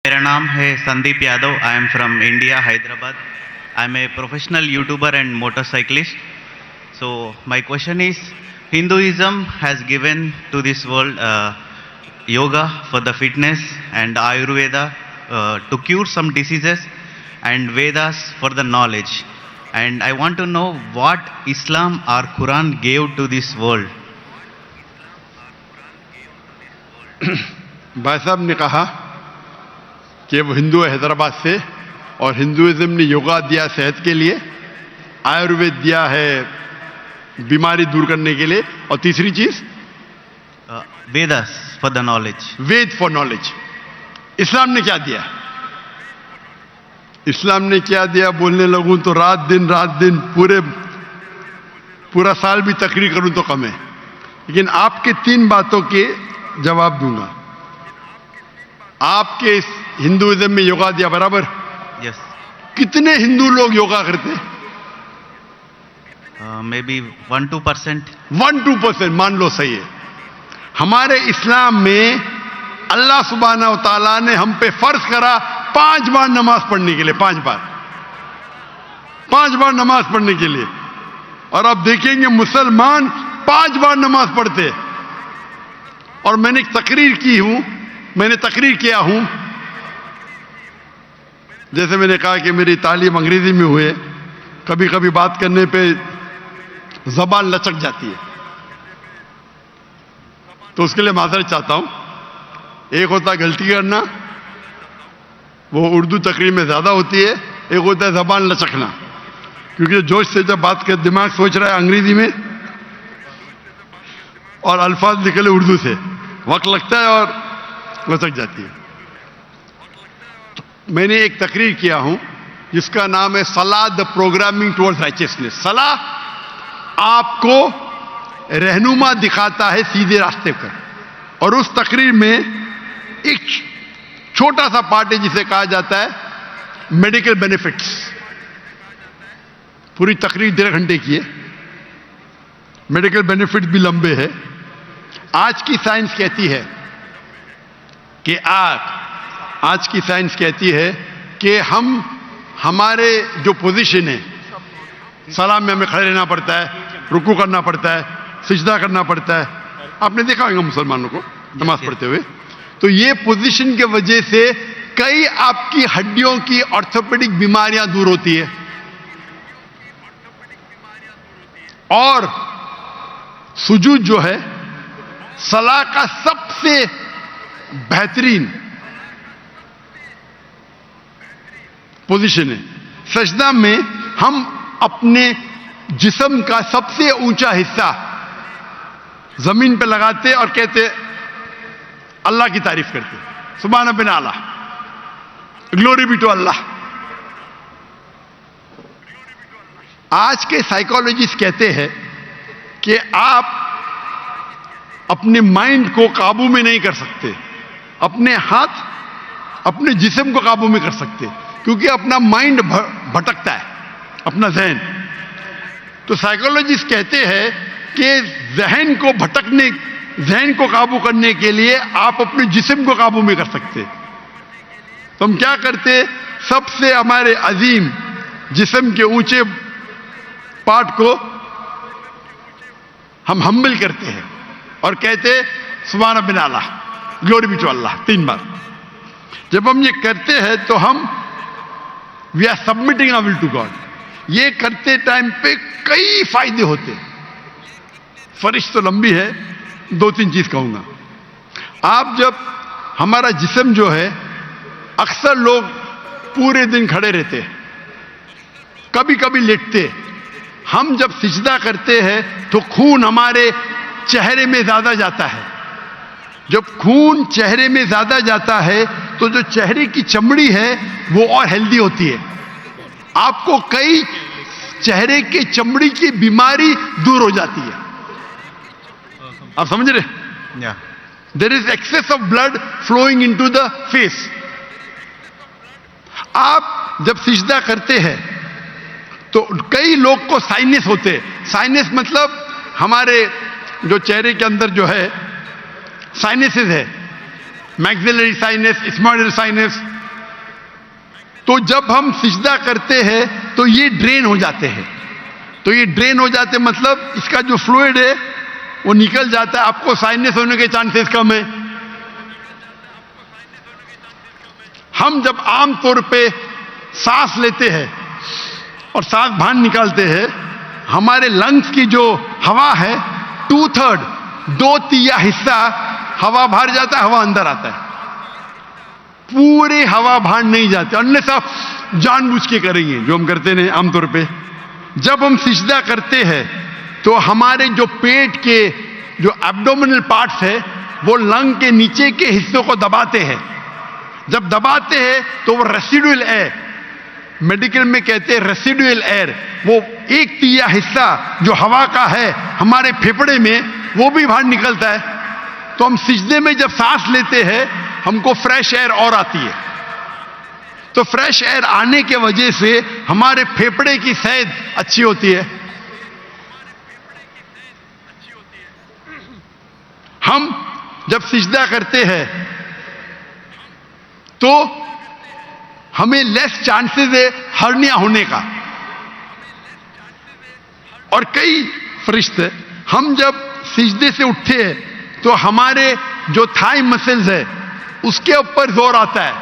मेरा नाम है Sandeep Yadav. I am from India, Hyderabad. I am a professional YouTuber and motorcyclist. So my question is, Hinduism has given to this world yoga for the fitness and Ayurveda to cure some diseases and Vedas for the knowledge. And I want to know what Islam or Quran gave to this world. भाई साहब ने कहा कि वो हिंदू है हैदराबाद से और Hinduism ने योगा दिया सेहत के लिए, आयुर्वेद दिया है बीमारी दूर करने के लिए, और तीसरी चीज Vedas for the knowledge. Veda for knowledge. इस्लाम ने क्या दिया? इस्लाम ने क्या दिया बोलने लगूं तो रात दिन पूरा साल भी तकरीर करूं तो कम है, लेकिन आपके 3 बातों के जवाब दूंगा. आपके इस हिंदुइज्म में योगा दिया बराबर. Yes. कितने हिंदू लोग योगा करते हैं? Maybe 1-2%. 1-2% मान लो सही है. हमारे इस्लाम में अल्लाह सुब्हानहू व तआला ने हम पे फर्ज करा 5 बार नमाज पढ़ने के लिए. 5 बार नमाज पढ़ने के लिए. और आप देखेंगे मुसलमान 5 बार नमाज पढ़ते. और मैंने तकरीर किया हूं, जैसे मैंने कहा कि मेरी तालीम अंग्रेजी में हुई है, कभी कभी बात करने पे जबान लचक जाती है, तो उसके लिए माजरत चाहता हूं. एक होता है गलती करना, वो उर्दू तकरीर में ज्यादा होती है. एक होता है जबान लचकना, क्योंकि जोश से जब बात कर दिमाग सोच रहा है अंग्रेजी में और अल्फाज निकले उर्दू से, वक्त लगता है और लचक जाती है. तो मैंने एक तकरीर किया हूं जिसका नाम है सलाह द प्रोग्रामिंग टुवर्ड्स राइचियसनेस. सलाह आपको रहनुमा दिखाता है सीधे रास्ते पर. और उस तकरीर में एक छोटा सा पार्ट है जिसे कहा जाता है मेडिकल बेनिफिट्स. पूरी तकरीर 1.5 घंटे की है. मेडिकल बेनिफिट्स भी लंबे हैं. आज की साइंस कहती है कि आज की साइंस कहती है कि हमारे जो पोजीशन है, सलाम में हमें खड़े रहना पड़ता है, रुकू करना पड़ता है, सिजदा करना पड़ता है. आपने देखा होगा मुसलमानों को नमाज पढ़ते हुए. तो ये पोजीशन के वजह से कई आपकी हड्डियों की ऑर्थोपेडिक बीमारियां दूर होती है. और सुजूद जो है सलाह का सबसे बेहतरीन पोजीशन है. सजदा में हम अपने जिस्म का सबसे ऊंचा हिस्सा जमीन पे लगाते और कहते अल्लाह की तारीफ करते, सुभान रब्बिल आला, ग्लोरी बी टू अल्लाह. आज के साइकोलॉजिस्ट कहते हैं कि आप अपने माइंड को काबू में नहीं कर सकते, अपने हाथ अपने जिस्म को काबू में कर सकते, क्योंकि अपना माइंड भटकता है, अपना जहन. तो साइकोलॉजिस्ट कहते हैं कि जहन को काबू करने के लिए आप अपने जिस्म को काबू में कर सकते. तो हम क्या करते, सबसे हमारे अजीम जिस्म के ऊंचे पार्ट को हम हम्बल करते हैं और कहते सुभान रब्बिल आला, ग्लोरी बी टू अल्लाह 3 बार. जब हम ये करते हैं तो हम we are submitting our will to God. ये करते टाइम पे कई फायदे होते. फरिश्त तो लंबी है, 2-3 चीज कहूंगा. आप जब हमारा जिस्म जो है, अक्सर लोग पूरे दिन खड़े रहते, कभी कभी लेटते. हम जब सिजदा करते हैं तो खून हमारे चेहरे में ज्यादा जाता है. जब खून चेहरे में ज्यादा जाता है तो जो चेहरे की चमड़ी है वो और हेल्दी होती है. आपको कई चेहरे के चमड़ी की बीमारी दूर हो जाती है. आप समझ रहे? Yeah. There is excess of blood flowing into the face. आप जब सिजदा करते हैं तो कई लोग को साइनस होते हैं. साइनस मतलब हमारे जो चेहरे के अंदर जो है साइनसेस है, मैक्सिलरी साइनस, स्मॉइडल साइनस। तो जब हम सिजदा करते हैं तो ये ड्रेन हो जाते हैं। तो ये ड्रेन हो जाते मतलब इसका जो फ्लूइड है वो निकल जाता है, आपको साइनस होने के चांसेस कम है। हम जब आम तौर पे सांस लेते हैं और सांस बाहर निकालते हैं, हमारे लंग्स की जो हवा है 2/3, 2/3 हिस्सा हवा बाहर जाता है, हवा अंदर आता है। पूरे हवा बाहर नहीं जाते, अन्य सब जानबूझ के करेंगे जो हम करते हैं आमतौर पे। जब हम सिजदा करते हैं तो हमारे जो पेट के जो एब्डोमिनल पार्ट्स है वो लंग के नीचे के हिस्सों को दबाते हैं। जब दबाते हैं तो वो रेसिडुअल एयर, मेडिकल में कहते हैं रेसिडुअल एयर, वो 1/3 हिस्सा जो हवा का है हमारे फेफड़े में वो भी बाहर निकलता है। तो हम सिजदे में जब सांस लेते हैं हमको फ्रेश एयर और आती है। तो फ्रेश एयर आने के वजह से हमारे फेफड़े की सेहत अच्छी होती है। हम जब सिजदा करते हैं तो हमें लेस चांसेस है हर्निया होने का। और कई फरिश्ते, हम जब सिजदे से उठते हैं तो हमारे जो थाई मसल्स है उसके ऊपर जोर आता है।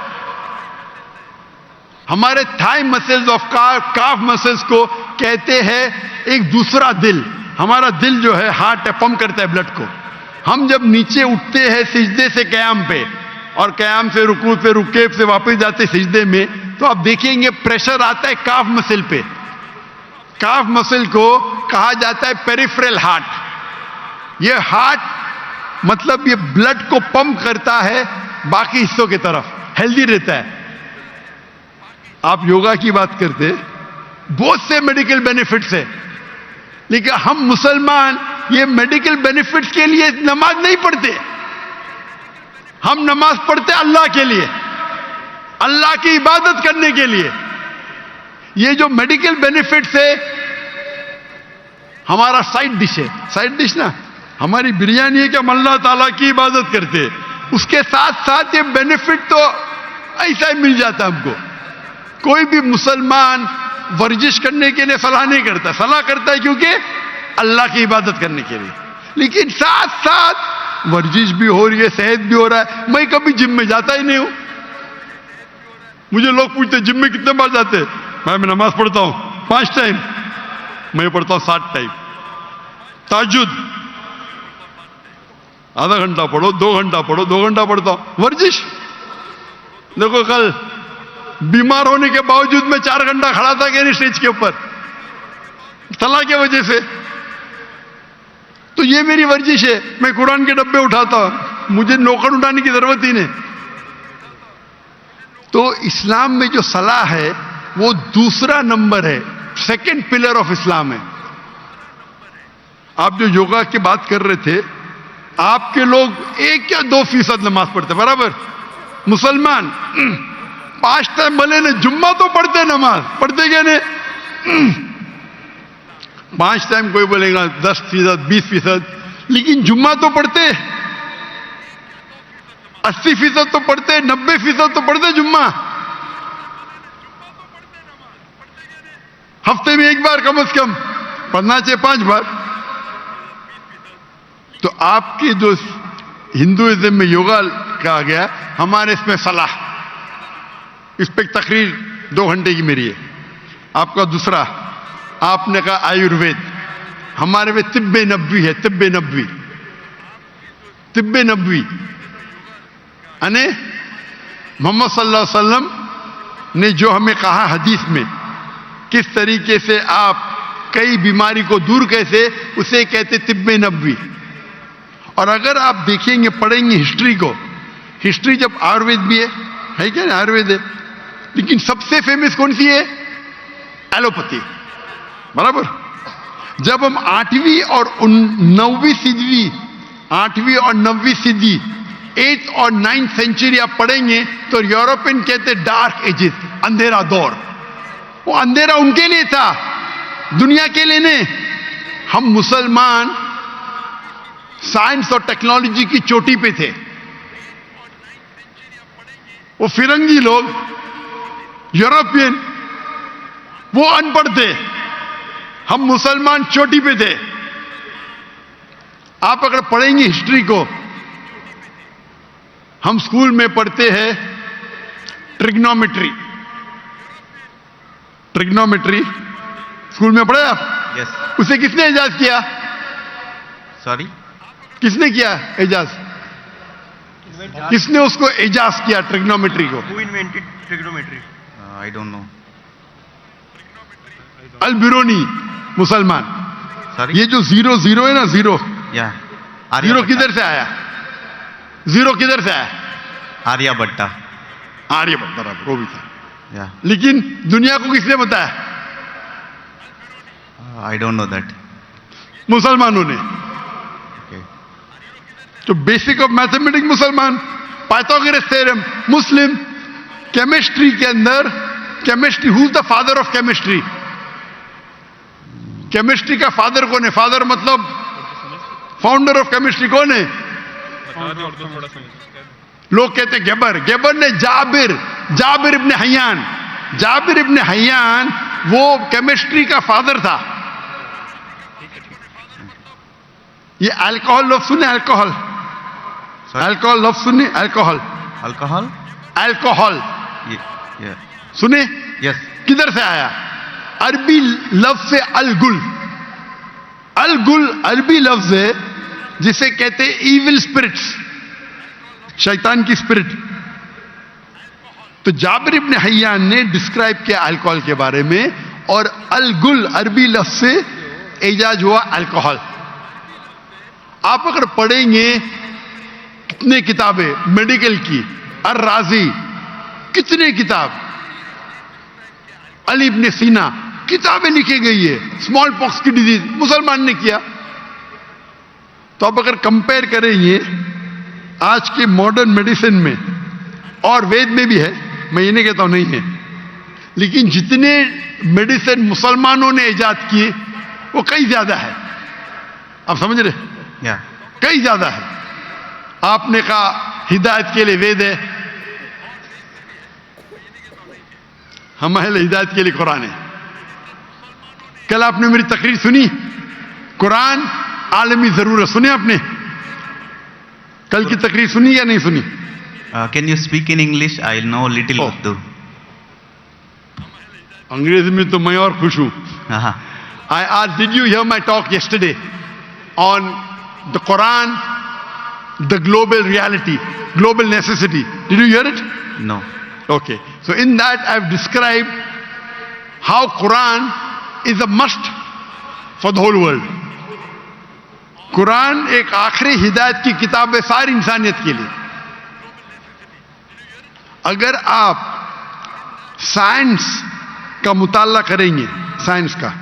हमारे thigh muscles of calf muscles को कहते हैं एक दूसरा दिल। हमारा दिल जो है हार्ट है, पंप करता है ब्लड को। हम जब नीचे उठते हैं सिजदे से कयाम पे और कयाम से रुकू पे रुके से वापस जाते सिजदे में, तो आप देखेंगे प्रेशर आता है काफ मसल पे। काफ मसल को कहा जाता है पेरिफेरल हार्ट। ये हार्ट मतलब ये ब्लड को पंप करता है बाकी हिस्सों की तरफ, हेल्दी रहता है। आप योगा की बात करते, बहुत से मेडिकल बेनिफिट्स है, लेकिन हम मुसलमान ये मेडिकल बेनिफिट्स के लिए नमाज नहीं पढ़ते। हम नमाज पढ़ते अल्लाह के लिए, अल्लाह की इबादत करने के लिए। ये जो मेडिकल बेनिफिट्स है हमारा साइड डिश है। साइड डिश ना हमारी बिरयानी है कि हम अल्लाह ताला की इबादत करते हैं, उसके साथ साथ ये बेनिफिट तो ऐसा ही मिल जाता है हमको। कोई भी मुसलमान वर्जिश करने के लिए सलाह नहीं करता, सलाह करता है क्योंकि अल्लाह की इबादत करने के लिए। लेकिन साथ साथ वर्जिश भी हो रही है, सेहत भी हो रहा है। मैं कभी जिम में जाता ही नहीं हूं। मुझे लोग पूछते जिम में कितने बार जाते? मैं नमाज पढ़ता हूं 5 टाइम, मैं पढ़ता हूं 7 टाइम। ताजुद आधा घंटा पढ़ो, 2 घंटा पढ़ो, 2 घंटा पढ़ता हूं। वर्जिश देखो, कल बीमार होने के बावजूद मैं 4 घंटा खड़ा था कि नहीं स्टेज के ऊपर, सलाह की वजह से। तो ये मेरी वर्जिश है। मैं कुरान के डब्बे उठाता हूं, मुझे नौकर उठाने की जरूरत ही नहीं। तो इस्लाम में जो सलाह है वो दूसरा नंबर है, सेकंड पिलर ऑफ इस्लाम है। आप जो योगा की बात कर रहे थे, आपके लोग 1 या 2% नमाज पढ़ते, बराबर? मुसलमान 5 टाइम भले ने, जुम्मा तो पढ़ते, नमाज पढ़ते क्या नहीं? 5 टाइम कोई बोलेगा 10%, 20%, लेकिन जुम्मा तो पढ़ते, 80% तो पढ़ते, 90% तो पढ़ते जुम्मा। हफ्ते में 1 बार कम से कम पढ़ना चाहिए, 5 बार। तो आपके जो हिंदुइज्म में योगा कहा गया, हमारे इसमें सलाह, इस पर तकरीर 2 घंटे की मेरी है। आपका दूसरा, आपने कहा आयुर्वेद, हमारे में तिब्बे नबवी है। तिब्बे नबवी, तिब्बे नबवी यानी मोहम्मद सल्लल्लाहु अलैहि वसल्लम ने जो हमें कहा हदीस में, किस तरीके से आप कई बीमारी को दूर कैसे, उसे कहते तिब्बे नबवी। और अगर आप देखेंगे, पढ़ेंगे हिस्ट्री को, हिस्ट्री जब आयुर्वेद भी है क्या ना, आयुर्वेद है, लेकिन सबसे फेमस कौन सी है? एलोपैथी, बराबर? जब हम 8वीं और 9वीं सदी, 8वीं और 9वीं सदी, 8th और 9th सेंचुरी आप पढ़ेंगे तो यूरोपियन कहते डार्क एजेस, अंधेरा दौर। वो अंधेरा उनके लिए था, दुनिया के लिए नहीं। हम मुसलमान साइंस और टेक्नोलॉजी की चोटी पे थे। वो फिरंगी लोग, यूरोपियन, वो अनपढ़ थे, हम मुसलमान चोटी पे थे. आप अगर पढ़ेंगे हिस्ट्री को, हम स्कूल में पढ़ते हैं ट्रिग्नोमेट्री. ट्रिग्नोमेट्री स्कूल में पढ़े आप? Yes. उसे किसने इजाज किया? Sorry? किसने किया इजाज? किसने उसको इजाज किया ट्रिग्नोमेट्री को? Who invented trigonometry? I don't know. अल बिरूनी, मुसलमान. Sorry? ये जो 0 है ना, 0 Yeah. जीरो किधर से आया? 0 किधर से आया? आर्यभट्टा. आर्यभट्ट, बराबर, वो भी था. Yeah. लेकिन दुनिया को किसने बताया? I don't know that. मुसलमानों ने. Okay. तो बेसिक ऑफ मैथमेटिक्स मुसलमान, पाइथागोरस थ्योरम मुस्लिम. केमिस्ट्री के अंदर, chemistry, who is the father of chemistry? Chemistry का फादर कौन है? फादर मतलब फाउंडर ऑफ केमिस्ट्री कौन है? लोग कहते गेबर. गेबर ने जाबिर इब्ने हय्यान, जाबिर इब्ने हय्यान वो केमिस्ट्री का फादर था. ये अल्कोहल लफ्ज सुने? अल्कोहल, अल्कोहल लफ्ज सुने? Alcohol, Alcohol? Alcohol Yeah. सुने? Yes. किधर से आया? अरबी लफ्ज से अलगुल. अलगुल अरबी लफ्ज है जिसे कहते हैं इविल स्पिरिट्स, शैतान की स्पिरिट. तो जाबिर इब्ने हय्यान ने डिस्क्राइब किया अल्कोहल के बारे में, और अलगुल अरबी लफ्ज से इजाज हुआ अल्कोहल. आप अगर पढ़ेंगे कितने किताबें मेडिकल की, अर राजी, कितने किताब, अली इब्ने सीना, किताबें लिखी गई है. स्मॉल पॉक्स की डिजीज मुसलमान ने किया. तो आप अगर कंपेयर करेंगे आज के मॉडर्न मेडिसिन में, और वेद में भी है, मैं ये नहीं कहता हूं नहीं है, लेकिन जितने मेडिसिन मुसलमानों ने इजाद किए वो कई ज्यादा है. आप समझ रहे? Yeah. कई ज्यादा है. आपने कहा हिदायत के लिए वेद है, हमारे हिदायत के लिए कुरान है. कल आपने मेरी तकरीर सुनी, कुरान आलमी जरूरत, सुने आपने? कल की तकरीर सुनी या नहीं सुनी? Can you speak in English? I know little Oh. Urdu. अंग्रेजी में तो मैं और खुश हूं. Uh-huh. I asked, did you hear my talk yesterday on the Quran, the global reality, global necessity? Did you hear it? No. Okay. So in that I've described how Quran is a must for the whole world. Quran एक आखिरी हिदायत की किताब है सारी इंसानियत के लिए. अगर आप साइंस का मुताला करेंगे, साइंस का,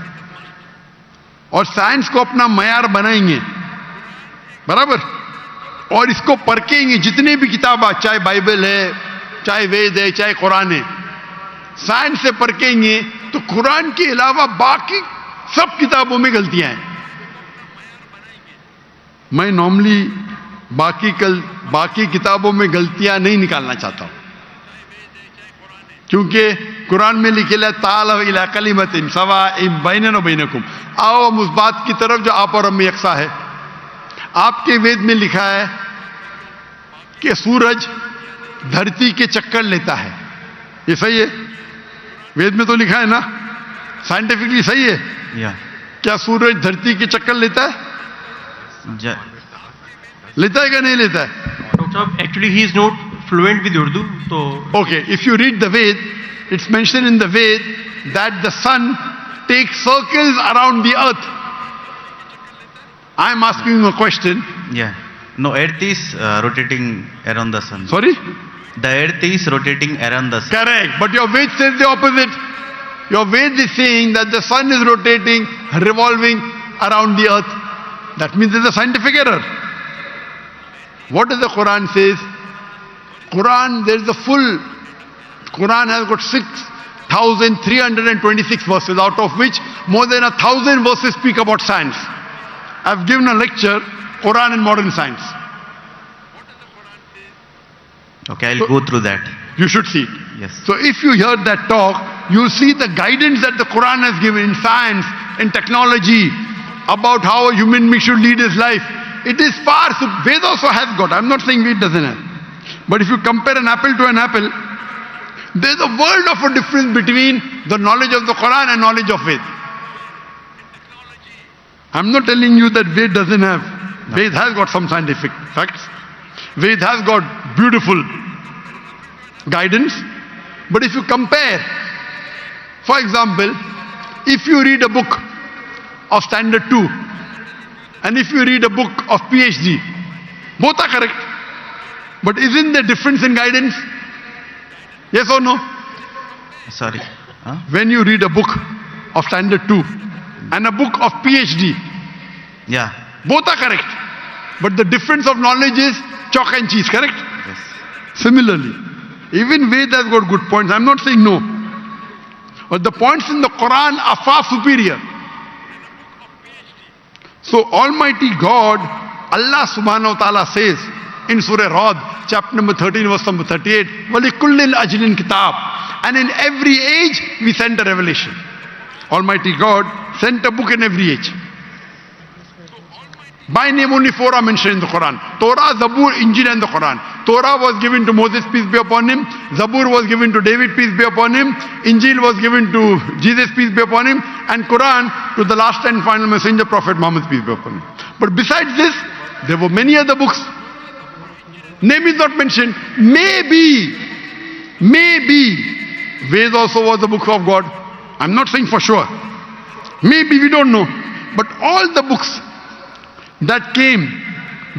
और साइंस को अपना मयार बनाएंगे, बराबर, और इसको परखेंगे, जितने भी किताब, चाहे बाइबल है, चाहे वेद है, चाहे कुरान है, साइंस से परखेंगे तो कुरान के अलावा बाकी सब किताबों में गलतियां हैं. मैं नॉर्मली बाकी किताबों में गलतियां नहीं निकालना चाहता हूं, क्योंकि कुरान में लिखे ताला इला कलिमतिन सवाइन बैनना व बैनकुम, आओ हम उस बात की तरफ जो आप और हम में यकसा है. आपके वेद में लिखा है कि सूरज धरती के चक्कर लेता है. ये सही है? वेद में तो लिखा है ना, साइंटिफिकली सही है? Yeah. क्या सूरज धरती के चक्कर लेता है? Ja- लेता है क्या नहीं लेता है? Dr. Saab, actually he is not fluent with Urdu, so Okay, if you read the Ved, it's mentioned in the Ved that the sun takes circles around the earth. I am asking you a question. Yeah. No, Earth is rotating around the sun. Sorry? The Earth is rotating around the sun. Correct. But your Ved says the opposite. Your Ved is saying that the sun is rotating, revolving around the earth. That means there's a scientific error. What does the Quran says? Quran, there's the full, Quran has got 6,326 verses, out of which more than 1,000 verses speak about science. I've given a lecture, Quran and Modern Science. Okay, I'll go through that. You should see it. Yes. So if you hear that talk, you see the guidance that the Quran has given in science, in technology, about how a human being should lead his life. It is far, so Ved also has got. I'm not saying Ved doesn't have. But if you compare an apple to an apple, there's a world of a difference between the knowledge of the Quran and knowledge of Ved. I'm not telling you that Ved doesn't have. No. Ved has got some scientific facts. Ved has got beautiful guidance. But if you compare, for example, if you read a book of standard 2 and if you read a book of PhD, both are correct. But isn't there difference in guidance? Yes or no? Sorry. Huh? When you read a book of standard 2 and a book of PhD, Yeah. both are correct. But the difference of knowledge is chalk and cheese, correct? Yes. Similarly, even Ved has got good points. I'm not saying no. But the points in the Quran are far superior. So Almighty God, Allah subhanahu wa ta'ala says in Surah Rad, chapter number 13, verse number 38, وَلِكُلِّ الْأَجْلٍ kitab. And in every age, we sent a revelation. Almighty God sent a book in every age. By name only 4 are mentioned in the Quran. Torah, Zabur, Injil and the Quran. Torah was given to Moses, peace be upon him. Zabur was given to David, peace be upon him. Injil was given to Jesus, peace be upon him. And Quran to the last and final messenger, Prophet Muhammad, peace be upon him. But besides this, there were many other books. Name is not mentioned. Maybe, Ved also was the book of God. I'm not saying for sure. Maybe, we don't know. But all the books that came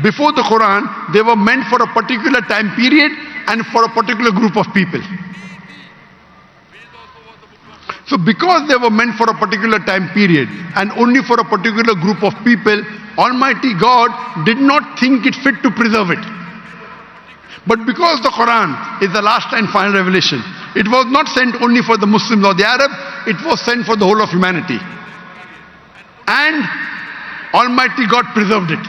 before the Quran, they were meant for a particular time period and for a particular group of people. So because they were meant for a particular time period and only for a particular group of people, Almighty God did not think it fit to preserve it. But because the Quran is the last and final revelation, it was not sent only for the Muslims or the Arab, it was sent for the whole of humanity. And Almighty God preserved it.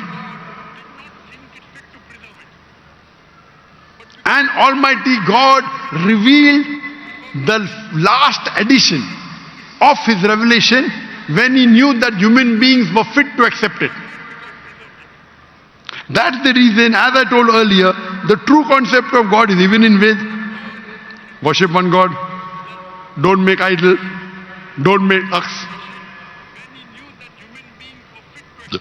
And Almighty God revealed the last edition of His revelation when He knew that human beings were fit to accept it. That's the reason, as I told earlier, the true concept of God is even in Ved. Worship one God. Don't make idol. Don't make ox.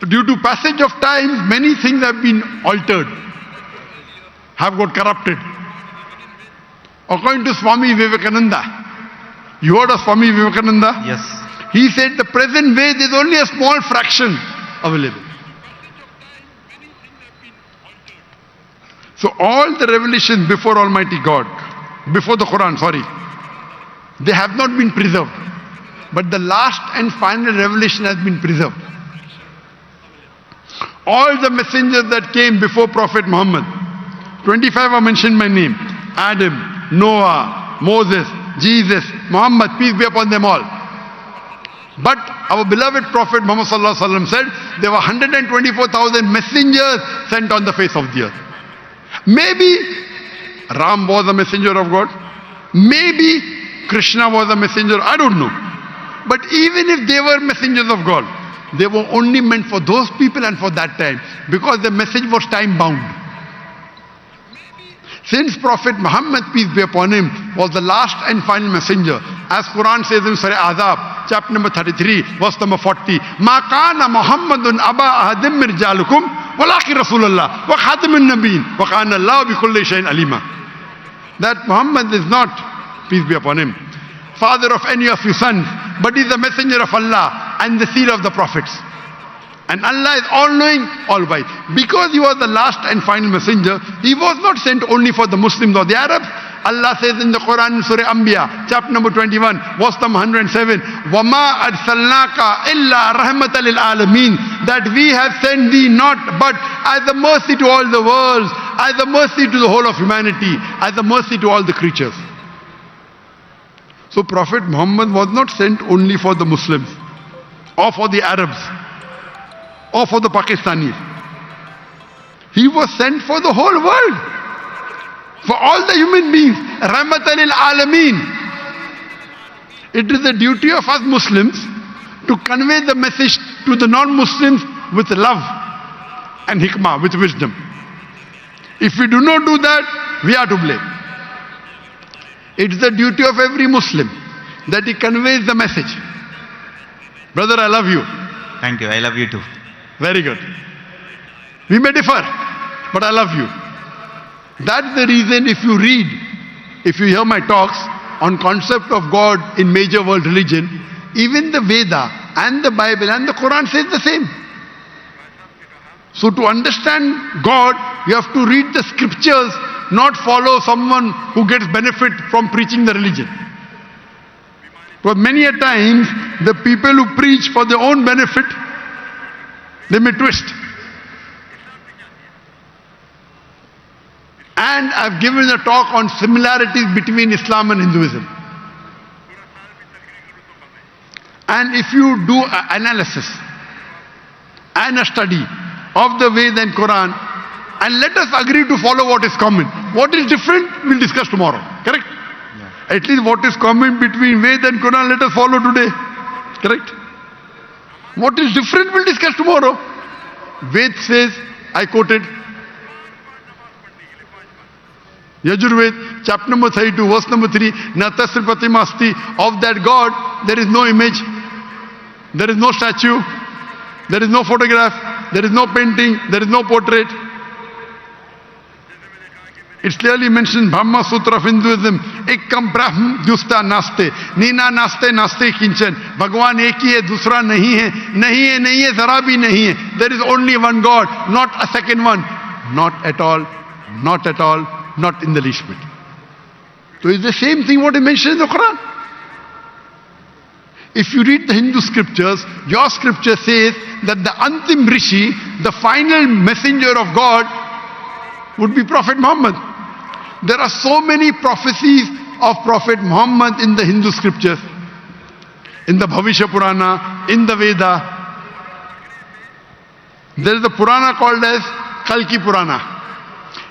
Due to passage of time, many things have been altered, have got corrupted. According to Swami Vivekananda, you heard of Swami Vivekananda? Yes. He said the present Ved is only a small fraction available. So all the revelations before Almighty God, before the Quran, they have not been preserved. But the last and final revelation has been preserved. All the messengers that came before Prophet Muhammad, 25 are mentioned by name. Adam, Noah, Moses, Jesus, Muhammad, peace be upon them all. But our beloved Prophet Muhammad sallallahu alaihi wasallam said there were 124,000 messengers sent on the face of the earth. Maybe Ram was a messenger of God. Maybe Krishna was a messenger. I don't know. But even if they were messengers of God, they were only meant for those people and for that time, because the message was time bound. Since Prophet Muhammad, peace be upon him, was the last and final messenger, as Quran says in Surah Azab, chapter number 33, verse number 40, مَا كَانَ مُحَمَّدٌ أَبَا أَحَدٍ مِّن رِجَالِكُمْ وَلَٰكِن رَسُولَ اللَّهِ وَخَاتَمَ النَّبِيِّينَ وَكَانَ اللَّهُ بِكُلِّ شَيْءٍ عَلِيمًا. That Muhammad is not, peace be upon him, father of any of your sons, but is the messenger of Allah and the seal of the prophets. And Allah is all-knowing, all-wise. Because he was the last and final messenger, he was not sent only for the Muslims or the Arabs. Allah says in the Quran in Surah Anbiya, chapter number 21, verse number 107, وَمَا أَرْسَلْنَاكَ إِلَّا رَحْمَةً لِلْعَالَمِينَ. That we have sent thee not but as a mercy to all the worlds, as a mercy to the whole of humanity, as a mercy to all the creatures. So Prophet Muhammad was not sent only for the Muslims, or for the Arabs, or for the Pakistanis. He was sent for the whole world. for all the human beings, rahmatan lil alameen. It is the duty of us Muslims to convey the message to the non-Muslims with love and hikmah, with wisdom. If we do not do that, we are to blame. It is the duty of every Muslim that he conveys the message. Brother, I love you. Thank you. I love you too. Very good. We may differ, but I love you. That's the reason if you hear my talks on concept of God in major world religion, even the Veda and the Bible and the Quran says the same. So to understand God, you have to read the scriptures, not follow someone who gets benefit from preaching the religion. Because many a times, the people who preach for their own benefit, they may twist. And I've given a talk on similarities between Islam and Hinduism. And if you do an analysis and a study of the Veda and Quran, and let us agree to follow what is common. What is different, we'll discuss tomorrow. Correct? Yeah. At least what is common between Veda and Quran, let us follow today. Correct? What is different, we'll discuss tomorrow. Ved says, I quoted, Yajurved, chapter number 32, verse number 3, Na tasri pratima asti, of that God, there is no image, there is no statue, there is no photograph, there is no painting, there is no portrait. It's clearly mentioned, Brahma Sutra of Hinduism, Ekkam Brahm Dyusta Naste, Nina Naste Naste Kinchan, Bhagwan ek hi hai, dusra nahi hai, nahi hai, zara bhi nahi hai. There is only one God, not a second one. Not at all, not at all, not in the least bit. So it's the same thing what he mentioned in the Quran. If you read the Hindu scriptures, your scripture says that the Antim Rishi, the final messenger of God, would be Prophet Muhammad. There are so many prophecies of Prophet Muhammad in the Hindu scriptures, in the Bhavishya Purana, in the Veda. There is a Purana called as Kalki Purana.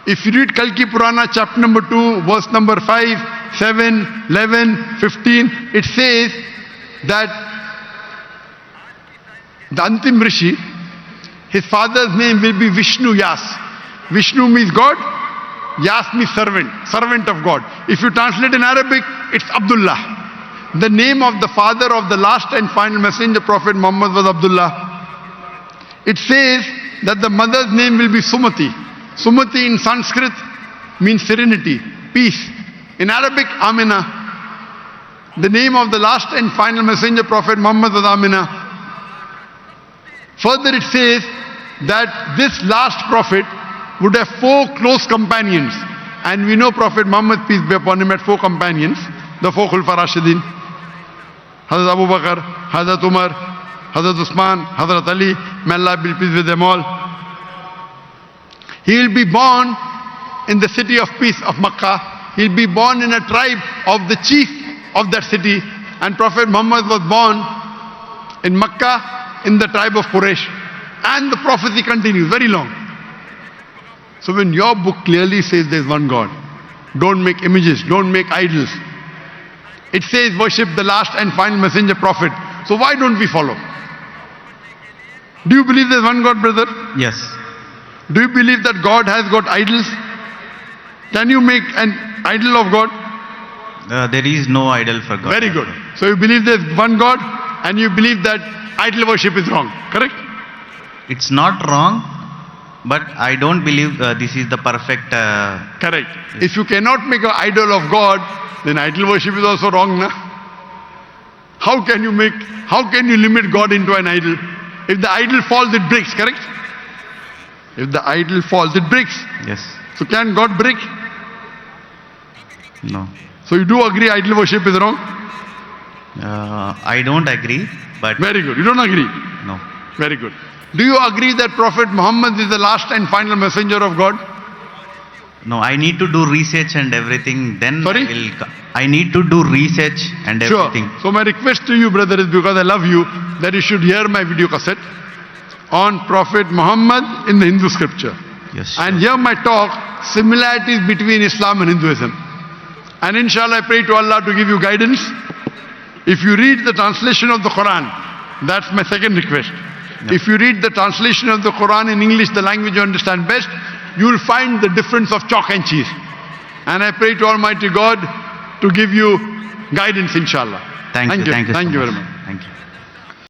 If you read Kalki Purana, chapter number 2, verse number 5, 7, 11, 15, it says that the Antim Rishi, his father's name will be Vishnu Yas. Vishnu means God, Yas means servant, servant of God. If you translate in Arabic, it's Abdullah. The name of the father of the last and final messenger, Prophet Muhammad, was Abdullah. It says that the mother's name will be Sumati. Sumati in Sanskrit means serenity, peace. In Arabic, Amina. The name of the last and final messenger, Prophet Muhammad, was Amina. Further it says that this last prophet would have 4 close companions. And we know Prophet Muhammad, peace be upon him, had 4 companions. The 4 Khulfa Rashidin. Hazrat Abu Bakr, Hazrat Umar, Hazrat Usman, Hazrat Ali, may Allah be pleased with them all. He will be born in the city of peace of Makkah. He will be born in a tribe of the chief of that city. And Prophet Muhammad was born in Makkah in the tribe of Quraysh. And the prophecy continues, very long. So when your book clearly says there is one God, don't make images, don't make idols. It says worship the last and final messenger prophet. So why don't we follow? Do you believe there is one God, brother? Yes. Do you believe that God has got idols? Can you make an idol of God? There is no idol for God. Very good. So you believe there is one God and you believe that idol worship is wrong, correct? It's not wrong, but I don't believe this is the perfect. Correct. If you cannot make an idol of God, then idol worship is also wrong, na? How can you limit God into an idol? If the idol falls, it breaks, correct? If the idol falls, it breaks. Yes. So can God break? No. So you do agree idol worship is wrong? I don't agree, but Very good. You don't agree? no. Very good. Do you agree that Prophet Muhammad is the last and final messenger of God? No, I need to do research and everything. Then Sorry? I need to do research and Sure. everything. So my request to you, brother, is because I love you, that you should hear my video cassette on Prophet Muhammad in the Hindu scripture. Yes. And here my talk, similarities between Islam and Hinduism. And inshallah, I pray to Allah to give you guidance. If you read the translation of the Quran, that's my second request. If you read the translation of the Quran in English, the language you understand best, you will find the difference of chalk and cheese. And I pray to Almighty God to give you guidance, inshallah. Thank you. Thank you so very much. much. Thank you.